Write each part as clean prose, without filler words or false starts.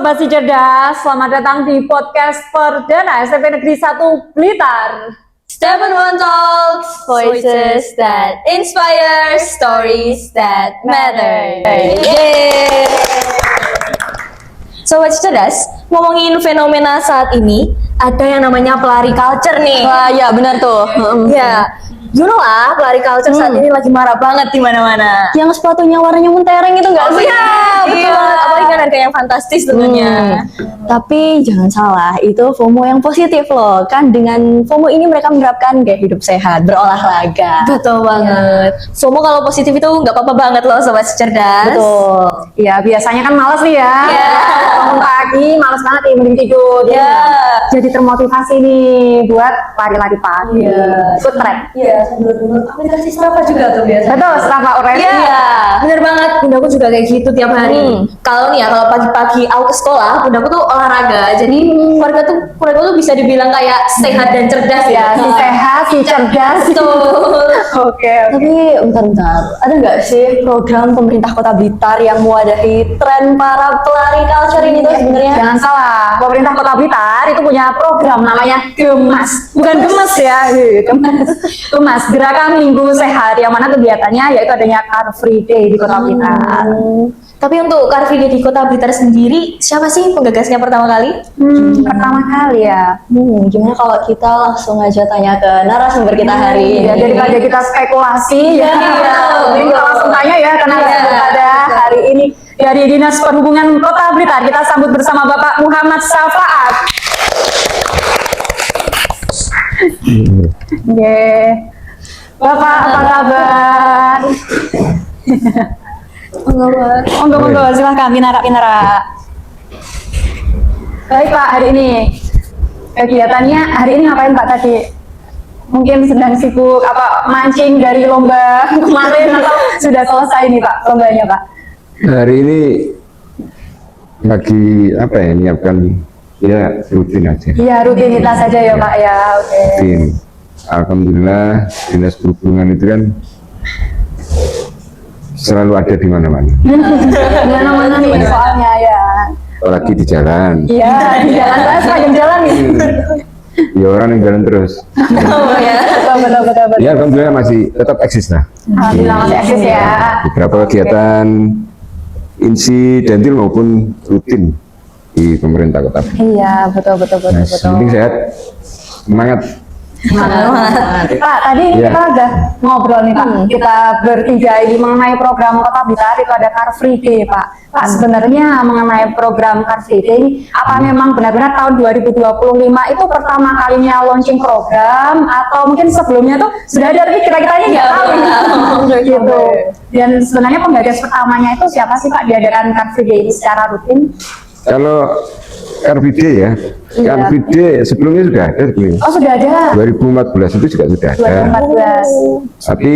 Sobat Si Cerdas, selamat datang di podcast perdana SMP Negeri 1 Blitar. Step on One Talks, voices that inspire, stories that matter. Yeay! Sobat Cerdas, ngomongin fenomena saat ini, ada yang namanya pelari culture nih. Wah, ya benar tuh. Ya, you know lah, pelari culture saat ini lagi marah banget di mana-mana. Yang sepatunya warnanya mentereng itu enggak sih? Iya, betul banget. Apalagi kan harga yang fantastis tentunya. Tapi jangan salah, itu FOMO yang positif loh. Kan dengan FOMO ini mereka menerapkan gaya hidup sehat, berolahraga. Betul banget. FOMO kalau positif itu nggak apa-apa banget loh, Sobat Cerdas. Betul. Ya, biasanya kan malas nih ya. Iya. Bangun pagi, malas banget nih, mending tidur. Iya. Jadi termotivasi nih buat lari-lari pagi. Iya. Ikut trek. Iya, benar-benar. Aplikasi Strava juga tuh biasa. Betul, Strava Orange. Iya, bener banget. Bundaku juga kayak gitu tiap hari. Kalau nih ya, kalau pagi-pagi aku ke sekolah, bundaku tuh olahraga. Jadi mereka tuh bisa dibilang kayak sehat dan cerdas Ya, si sehat, si cerdas. Betul. Oke. Tapi bentar-bentar, ada nggak sih program pemerintah Kota Blitar yang mewadahi tren para pelari culture ini tuh sebenarnya? Jangan salah, pemerintah Kota Blitar itu punya program namanya Gemas. Bukan Gemes ya, Gemas. Gemas, Gerakan Minggu Sehat, yang mana kegiatannya yaitu adanya Car Free Day di Kota Blitar. Tapi untuk Car Free Day di Kota Blitar sendiri, siapa sih penggagasnya pertama kali? Pertama kali ya. Gimana kalau kita langsung aja tanya ke narasumber kita hari ini? Ya, daripada kita spekulasi, ya. Jadi kita langsung tanya ya, karena ada hari ini dari Dinas Perhubungan Kota Blitar. Kita sambut bersama Bapak Muhammad Syafaat. Bapak, apa kabar? Monggo, silahkan Pinara. Baik Pak, hari ini kegiatannya ngapain Pak tadi? Mungkin sedang sibuk mancing dari lomba kemarin atau sudah selesai nih Pak lombanya Pak? Hari ini lagi nyiapkan ya rutin aja. Iya, rutinitas saja ya Pak ya. Oke. Rutin. Alhamdulillah Dinas Perhubungan itu kan selalu ada di mana-mana. Mana-mana nih soalnya ya. Apalagi di jalan. Iya, di jalan saya sepanjang jalan nih. Ya orang yang jalan terus. Betul. Ya alhamdulillah masih tetap eksis lah. Alhamdulillah masih eksis ya. Beberapa kegiatan insidentil maupun rutin di pemerintah kota. Iya, betul. Nah, penting sehat, semangat. Pak, tadi Ya. kita udah ngobrol nih Pak. Kita bertiga ini mengenai program Kota Blitar itu ada Car Free Day Pak. Pak, sebenarnya mengenai program Car Free Day, apa memang benar-benar tahun 2025 itu pertama kalinya launching program atau mungkin sebelumnya tuh sudah ada tapi kita-kitanya nggak tahu gitu. Dan sebenarnya penggagas pertamanya itu siapa sih Pak diadakan Car Free Day ini secara rutin? Kalau RBD ya, Iya. RBD sebelumnya sudah ada sebelumnya. Oh, sudah ada. 2014 itu juga sudah ada, 2014. tapi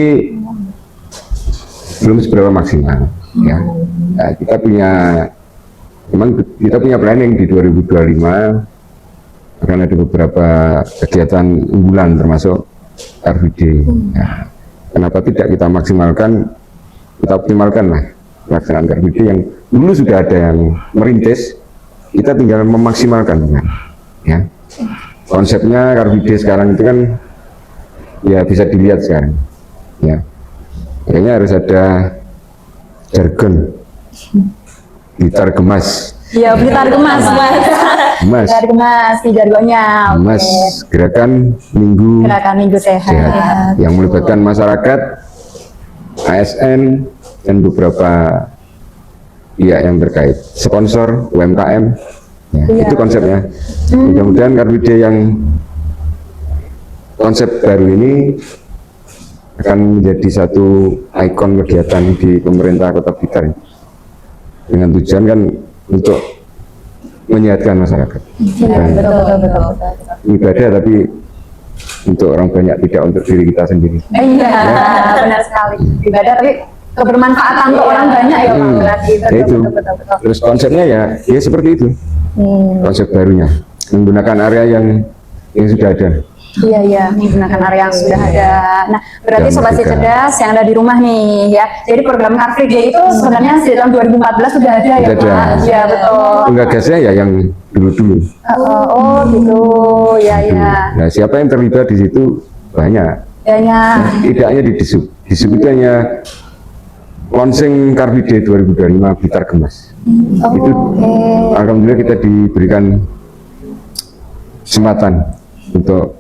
belum seberapa maksimal. Ya, nah, kita punya planning di 2025 akan ada beberapa kegiatan unggulan termasuk RBD. Nah, kenapa tidak kita maksimalkan, kita optimalkan lah pelaksanaan RBD yang dulu sudah ada yang merintis. Kita tinggal memaksimalkan, ya. Konsepnya Car Free Day sekarang itu kan, ya bisa dilihat sekarang, ya. Kayaknya harus ada jargon, Blitar Gemas. Iya, Blitar Gemas. Gemas, Blitar Gemas di jargonnya. Gemas, gerakan Minggu Gerakan Minggu Sehat. Sehat, yang melibatkan masyarakat, ASN, dan beberapa pihak yang terkait, sponsor, UMKM, ya, Iya. itu konsepnya. Mudah-mudahan Car Free Day yang konsep baru ini akan menjadi satu ikon kegiatan di pemerintah Kota Blitar, dengan tujuan kan untuk menyehatkan masyarakat. Iya, Dan betul. ibadah tapi untuk orang banyak, tidak untuk diri kita sendiri. Iya, benar sekali. Ibadah tapi kebermanfaatan untuk orang banyak ya Pak. Berarti Ya itu. betul. Terus konsepnya ya seperti itu. Konsep barunya menggunakan area yang sudah ada. Iya, menggunakan area yang sudah ada. Nah, berarti Yang Sobat Si merdeka. Cerdas yang ada di rumah nih ya. Jadi program Car Free Day itu sebenarnya sejak tahun 2014 sudah ada ya Sudah ada. Pak? Iya, betul. Penggagasnya ya yang dulu-dulu. Oh gitu, ya. Nah, siapa yang terlibat di situ banyak. Tidak hanya di Disub. Disub itu hanya launching Car Free Day 2025 Blitar Gemas. Itu alhamdulillah kita diberikan kesempatan untuk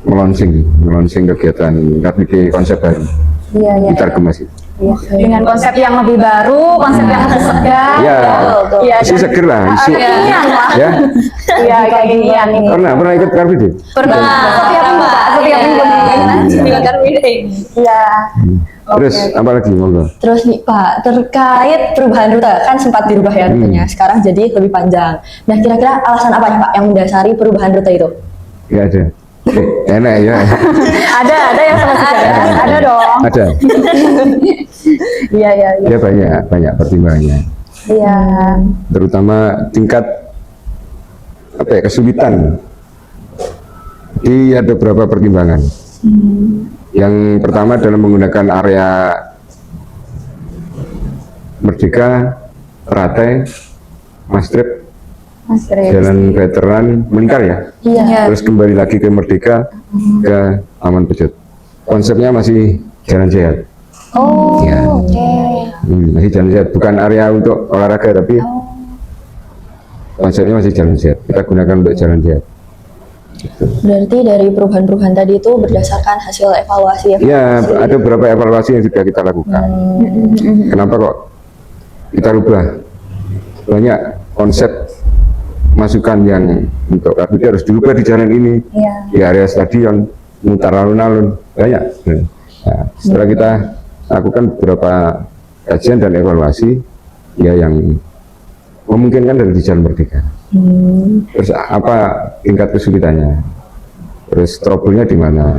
melaunching kegiatan Car Free Day konsep baru Iya. Blitar Gemas itu. Iya. Dengan konsep yang lebih baru, konsep yang lebih segar. Ya, Iya, isu seger lah, isu. kekinian lah. Ya, Iya, kayak ginian nih. pernah ikut Car Free Day? Pernah. Setiap minggu, Pak. Setiap minggu. Juga Car Free Day. Iya. Terus apa lagi monggo? Terus nih Pak, terkait perubahan rute kan sempat dirubah ya rutenya, sekarang jadi lebih panjang. Nah kira-kira alasan apa nih Pak yang mendasari perubahan rute itu? Ya ada. Enak ya. Ada yang sama sejarah. Ada dong. Ada. Iya. Ya banyak pertimbangannya. Iya. Terutama tingkat kesulitan. Jadi ada beberapa pertimbangan. Yang pertama adalah menggunakan area Merdeka, Teratai, Mastrip, Mas Rey. Jalan Veteran, Melingkar ya. Iya. Terus kembali lagi ke Merdeka, ke Taman Pejot. Konsepnya masih jalan sehat. Oh, Ya. oke. Masih jalan sehat, bukan area untuk olahraga tapi konsepnya masih jalan sehat. Kita gunakan untuk jalan sehat. Berarti dari perubahan-perubahan tadi itu berdasarkan hasil evaluasi ya? Ya, ada beberapa evaluasi yang sudah kita lakukan. Kenapa kok kita rubah? Banyak konsep masukan yang untuk Car Free Day harus dirubah di jalan ini, Iya. di area stadion, mutar alun-alun, banyak. Nah, setelah kita lakukan beberapa kajian dan evaluasi, ya yang memungkinkan dari di Jalan Merdeka. Terus apa tingkat kesulitannya? Terus trouble-nya di mana?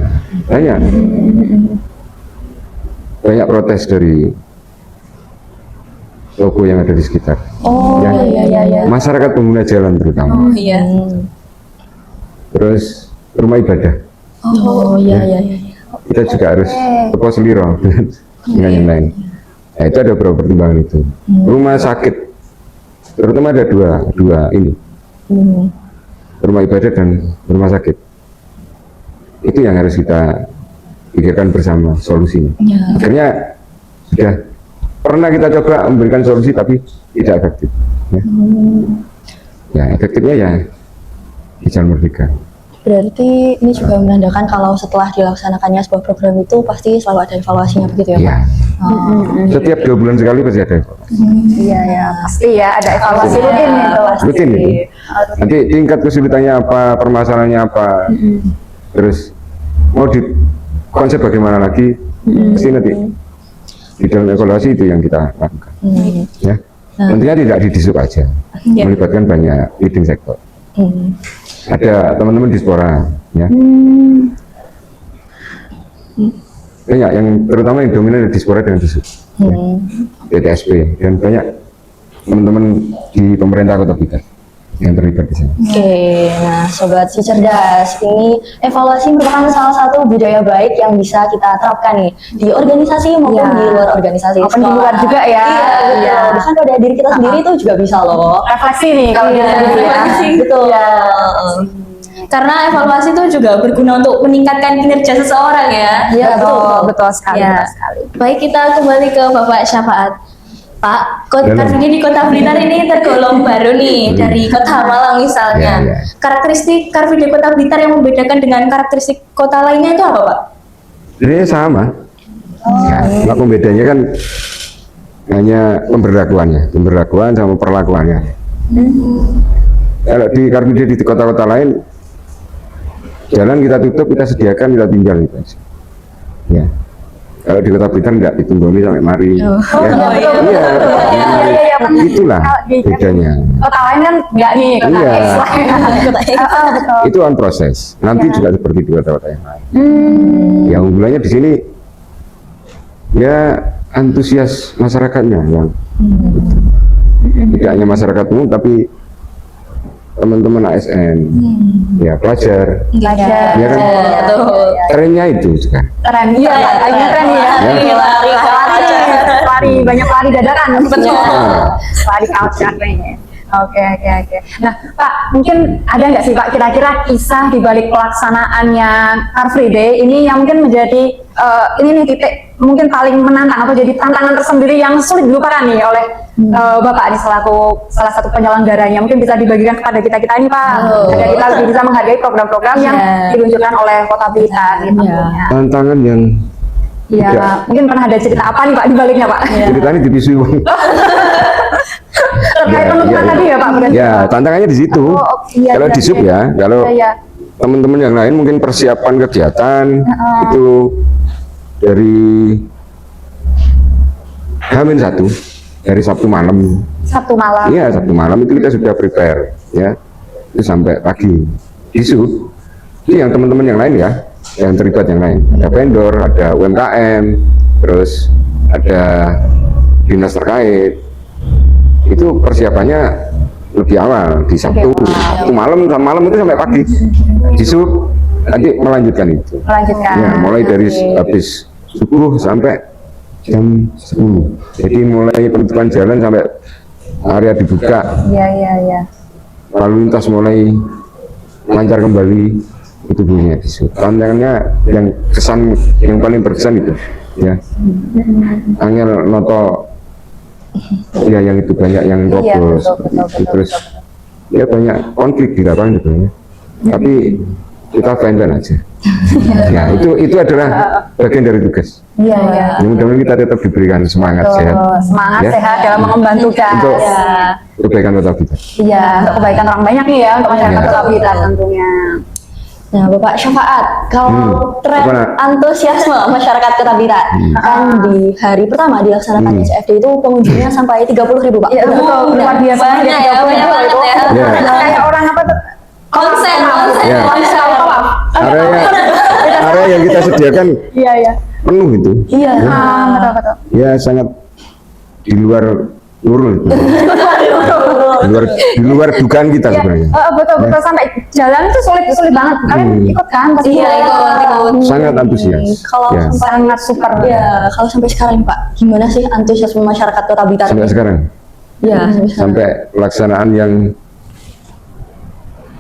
Banyak protes dari logo yang ada di sekitar. Oh, iya. Masyarakat pengguna jalan terutama. Iya. Terus rumah ibadah. Oh iya. Kita juga harus ke pos liro dengan yang lain. Nah, itu ada beberapa pertimbangan itu. Rumah sakit, terutama ada dua ini. Rumah ibadah dan rumah sakit. Itu yang harus kita pikirkan bersama solusinya. Akhirnya sudah pernah kita coba memberikan solusi tapi tidak efektif. Ya, efektifnya ya di Jalan Merdeka. Berarti ini juga menandakan kalau setelah dilaksanakannya sebuah program itu pasti selalu ada evaluasinya begitu ya Pak? Ya. Setiap 2 bulan sekali pasti ada evaluasi. Iya, pasti ya ada evaluasi rutin itu. Rutin itu. Nanti tingkat kesulitannya apa, permasalahannya apa, terus mau di konsep bagaimana lagi, pasti nanti di dalam evaluasi itu yang kita lakukan. Ya, tentunya tidak di Disub aja, melibatkan banyak leading sektor. Ada teman-teman diaspora, ya. Banyak yang terutama yang dominan di diaspora dengan Disub, DTSP dan banyak teman-teman di pemerintah Kota Blitar yang terlibat di sana. Oke, nah Sobat Si Cerdas, ini evaluasi merupakan salah satu budaya baik yang bisa kita terapkan nih di organisasi maupun Iya. di luar organisasi. Maupun di luar juga ya. Iya, betul. Iya. Bahkan pada diri kita sendiri itu juga bisa loh. Refleksi nih kalau Iya, gitu ya. refleksi. betul. Karena evaluasi itu juga berguna untuk meningkatkan kinerja seseorang ya. Iya, Betul sekali. Ya. Betul sekali. Baik, kita kembali ke Bapak Syafaat. Pak, Car Dalam. Free Day di Kota Blitar ini tergolong baru nih dari Kota Malang misalnya. Ya. Karakteristik Car Free Day Kota Blitar yang membedakan dengan karakteristik kota lainnya itu apa, Pak? Jadi sama. Ya, cuma pembedanya kan hanya pemberlakuan sama perlakuannya. Kalau di Car Free Day di kota-kota lain, jalan kita tutup, kita sediakan, kita tinggal gitu aja. Ya. Kalau di Kota Blitar enggak ditunggoni sampai mari. Oh, Ya. iya. Iya. Itulah bedanya. Kota lain kan nggak nih, kota Iya. X lah. Betul. Itu on proses. Nanti juga seperti di kota-kota yang lain. Yang unggulannya di sini ya antusias masyarakatnya yang tidak hanya masyarakat umum tapi teman-teman ASN, ya pelajar, Belajar. ya kan, trennya itu sekarang. Keren, iya, lagi keren ya. Lari, banyak lari dadakan. Betul. Lari culture kayaknya. Oke. Nah, Pak, mungkin ada nggak sih Pak kira-kira kisah di balik pelaksanaannya Car Free Day ini yang mungkin menjadi ini nih titik mungkin paling menantang atau jadi tantangan tersendiri yang sulit dilupakan nih oleh Bapak ini selaku salah satu penyelenggaranya. Mungkin bisa dibagikan kepada kita ini Pak, agar kita lebih bisa menghargai program-program yang diluncurkan oleh Kota Blitar gitu. Tantangan yang Iya, mungkin pernah ada cerita apa nih Pak di baliknya Pak? ceritanya di bisu. Terkait penutupan tadi ya Pak? Berarti, Ya, Pak? tantangannya di situ. Iya, Kalau di sub ya, kalau Iya. teman-teman yang lain mungkin persiapan kegiatan itu dari H-1 dari Sabtu malam. Sabtu malam. Iya, Sabtu malam itu kita sudah prepare ya. Itu sampai pagi. Di sub ini yang teman-teman yang lain ya, yang terlibat yang lain. Ada vendor, ada UMKM, terus ada dinas terkait. Itu persiapannya lebih awal di Sabtu. Sabtu malam itu sampai pagi. Di sub nanti melanjutkan itu. Melanjutkan. Ya, mulai dari habis subuh sampai jam 10. Jadi mulai penutupan jalan sampai area dibuka, Iya. lalu lintas mulai lancar kembali, itu bunyinya di sub. Tantangannya yang kesan yang paling berkesan itu ya. Angel noto ya yang itu banyak yang Iya, robos, betul. terus ya banyak konflik di lapangan gitu ya. Tapi kita fine aja. Ya itu adalah bagian dari tugas. Iya. Ya, mudah-mudahan kita tetap diberikan semangat sehat. Semangat Ya. sehat dalam mengemban tugas. Untuk kebaikan kota kita. Iya, untuk kebaikan orang banyak nih ya, untuk masyarakat Iya. Kota Blitar tentunya. Nah, Bapak Syafaat, kalau tren Apa? antusiasme masyarakat Kota Blitar kan di hari pertama dilaksanakannya CFD itu pengunjungnya sampai 30.000 Pak. Iya, betul. Luar biasa. Banyak ya, banyak banget ya. Ya. Kayak orang apa tuh? Konsen. Ya. Area yang kita sediakan Iya. penuh itu. Iya, betul. Ya sangat di luar itu. di luar dugaan kita sebenarnya. Betul sampai jalan itu sulit banget. Kalian ikut kan? Pasti Iya, ikut. Sangat antusias. Kalau Ya. Sangat super. ya, kalau sampai sekarang Pak, gimana sih antusiasme masyarakat Kota Blitar? Sampai sekarang, Ya, sampai sekarang. sampai pelaksanaan yang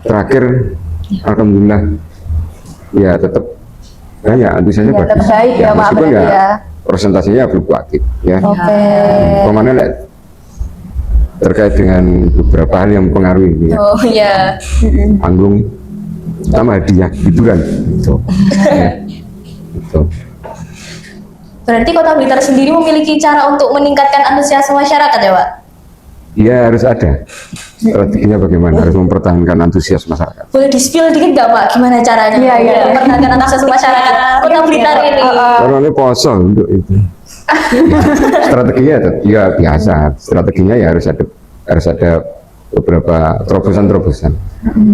terakhir, alhamdulillah, ya tetap banyak antusiasnya Ya, tetap bagus. baik ya, Pak, meskipun berarti ya. persentasenya fluktuatif ya. Oke. Kemana terkait dengan beberapa hal yang mempengaruhi ya. Oh iya. Panggung sama hadiah hiburan gitu. Ya. Gitu. Berarti Kota Blitar sendiri memiliki cara untuk meningkatkan antusiasme masyarakat ya Pak? Ya harus ada strateginya bagaimana, harus mempertahankan antusias masyarakat. Boleh di-spill dikit nggak Pak? Gimana caranya? Iya. Mempertahankan antusiasme masyarakat Kota Blitar ini. Karena ini kosong untuk itu. Strateginya ya biasa, strateginya ya harus ada beberapa terobosan,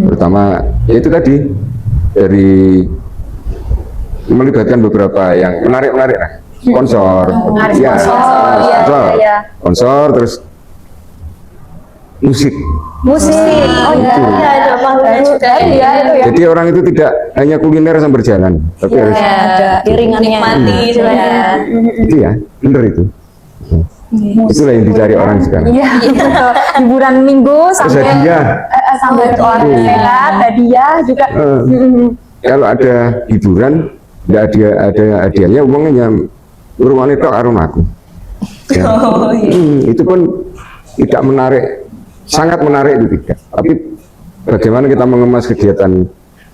terutama ya itu tadi dari melibatkan beberapa yang menarik lah, sponsor, Menarik ya, sponsor, sponsor, iya. sponsor, terus musik. Musik. Oh iya. Iya, ada panggungnya juga. Iya itu ya. Jadi orang itu tidak hanya kuliner sambil berjalan, tapi harus ada iringannya. Nikmati sebenarnya. itu ya, bener itu. Itulah yang dicari orang sekarang. Iya, betul. Hiburan minggu sambil hadiah. Sambil olahraga sehat, hadiah juga. Kalau ada hiburan, nggak ada hadiahnya, uangnya rumahnya tok karo aku. Ya. Itu pun tidak menarik, sangat menarik itu tidak. Tapi bagaimana kita mengemas kegiatan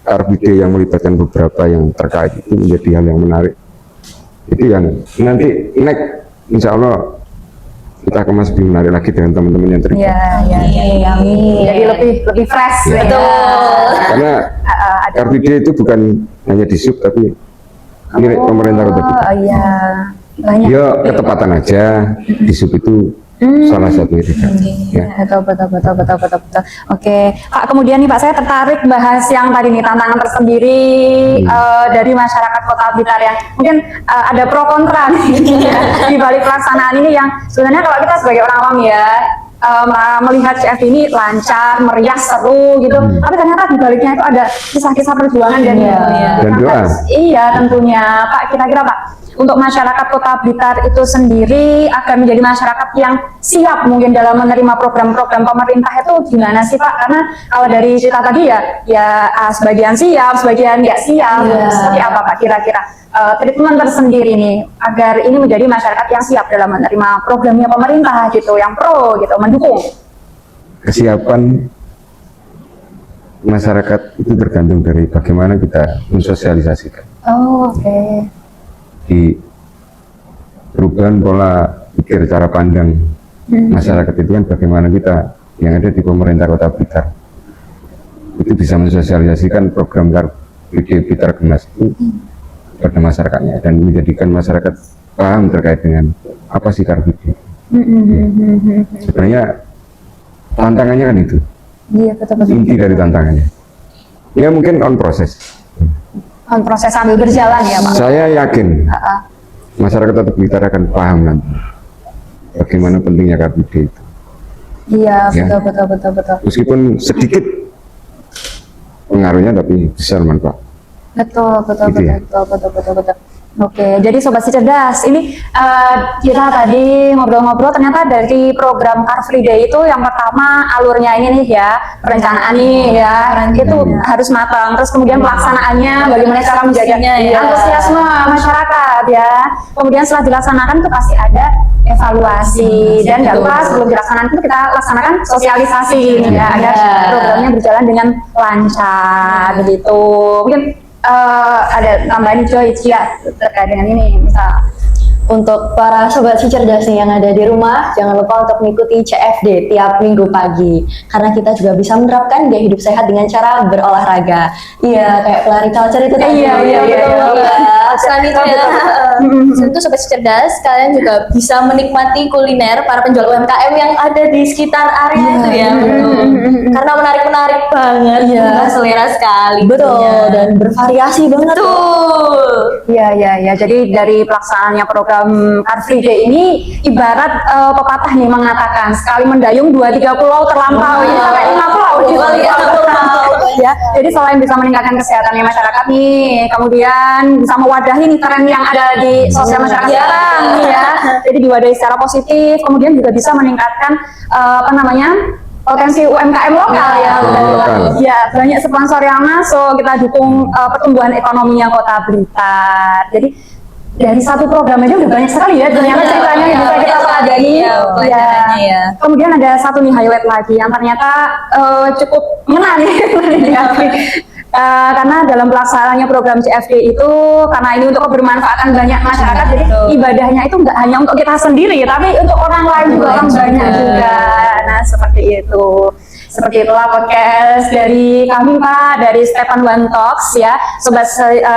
Car Free Day yang melibatkan beberapa yang terkait itu menjadi hal yang menarik. Itu yang nanti next, insya Allah kita kemas lebih menarik lagi dengan teman-teman yang terlibat. Iya. Jadi lebih fresh. Ya. Betul. Karena Car Free Day itu bukan hanya di sub tapi milik pemerintah Kota Blitar. Oh iya. Banyak. Ya ketepatan aja di sub itu salah satunya tidak. Ya. Betul. Oke, Pak. Kemudian nih Pak, saya tertarik bahas yang tadi nih tantangan tersendiri dari masyarakat Kota Blitar yang mungkin ada pro kontra nih di balik pelaksanaan ini yang sebenarnya kalau kita sebagai orang awam ya melihat CFD ini lancar, meriah, seru gitu. Tapi ternyata di baliknya itu ada kisah-kisah perjuangan dan Dan doa. Iya tentunya Pak. Kira-kira Pak, untuk masyarakat Kota Blitar itu sendiri agar menjadi masyarakat yang siap mungkin dalam menerima program-program pemerintah itu gimana sih Pak? Karena kalau dari cerita tadi ya sebagian siap, sebagian nggak siap. Seperti apa Pak kira-kira treatment tersendiri nih agar ini menjadi masyarakat yang siap dalam menerima programnya pemerintah gitu, yang pro gitu, mendukung. Kesiapan masyarakat itu tergantung dari bagaimana kita mensosialisasikan. Oh, oke. Di perubahan pola pikir, cara pandang masyarakat itu kan bagaimana kita yang ada di pemerintah Kota Blitar itu bisa mensosialisasikan program Car Free Day Blitar Gemas itu pada masyarakatnya dan menjadikan masyarakat paham terkait dengan apa sih Car Free Day. Sebenarnya tantangannya kan itu, Iya betul-betul. inti dari tantangannya. Ya mungkin on proses. Proses sambil berjalan ya Pak. Saya yakin masyarakat Kota Blitar akan paham nanti bagaimana pentingnya Car Free Day itu. Iya Ya. betul. Meskipun sedikit pengaruhnya tapi besar manfaat. Betul. Gitu ya. Oke, jadi Sobat Si Cerdas, ini kita tadi ngobrol-ngobrol ternyata dari program Car Free Day itu yang pertama alurnya ini nih ya, perencanaan nih ya, itu harus matang. Terus kemudian pelaksanaannya, bagaimana cara menjaga antusiasme masyarakat ya. Kemudian setelah dilaksanakan itu pasti ada evaluasi dan nggak lupa sebelum dilaksanakan itu kita laksanakan sosialisasi ya, agar programnya berjalan dengan lancar begitu. Mungkin ada tambahan Joy ya terkait dengan ini misal Untuk para sobat si cerdas nih yang ada di rumah, jangan lupa untuk mengikuti CFD tiap minggu pagi. Karena kita juga bisa menerapkan gaya hidup sehat dengan cara berolahraga. Iya, kayak pelari culture itu tadi. Iya, betul banget. Selain itu ya, tentu sobat cerdas, kalian juga bisa menikmati kuliner para penjual UMKM yang ada di sekitar area itu ya. Karena menarik banget, selera sekali. Betul, dan bervariasi banget. Betul. Iya. Jadi dari pelaksanaannya program Car Free Day ini ibarat pepatah nih mengatakan sekali mendayung 2-3 pulau terlampaui sampai 5 pulau gitu. Ya. Jadi selain bisa meningkatkan kesehatannya masyarakat nih, kemudian bisa mewadahi nih tren yang ada di sosial masyarakat sekarang nih ya. Jadi diwadahi secara positif, kemudian juga bisa meningkatkan potensi UMKM lokal ya. Ya, banyak sponsor yang masuk, kita dukung pertumbuhan ekonominya Kota Blitar. Jadi dari satu program aja udah banyak sekali ya ternyata ceritanya yang bisa kita pelajari. Ya. Kemudian ada satu nih highlight lagi yang ternyata cukup ngena nih di hati. Karena dalam pelaksanaannya program CFD itu, karena ini untuk kebermanfaatan banyak masyarakat, jadi ibadahnya itu nggak hanya untuk kita sendiri, tapi untuk orang lain juga, orang banyak juga. Nah, seperti itu. Seperti itulah podcast dari kami Pak, dari Stefan One Talks ya. Sobat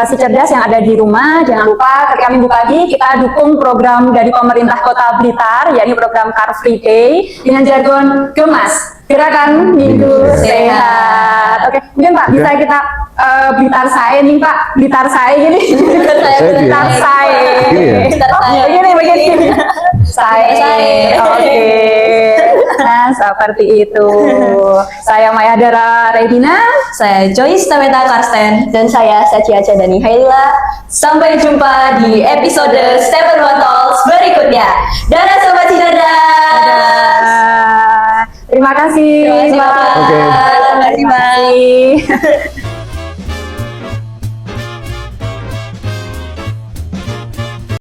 si cerdas yang ada di rumah, jangan lupa ketika minggu pagi kita dukung program dari pemerintah Kota Blitar, yakni program Car Free Day dengan jargon Gemas, Gerakan Minggu Sehat. Oke, mungkin Pak bisa kita Blitar Sae nih Pak, Blitar Sae gini. Blitar Sae. Begini. Sae. Oke. Nah, seperti itu. Saya Maya Dara Redina, Saya Joyce Tameta Karsten. Dan saya Sacia Cadani Haila. Sampai jumpa di episode Stephen One Talks berikutnya. Dadah sobat cerdas. Terima kasih. Terima kasih, Pak. Pak. Terima kasih.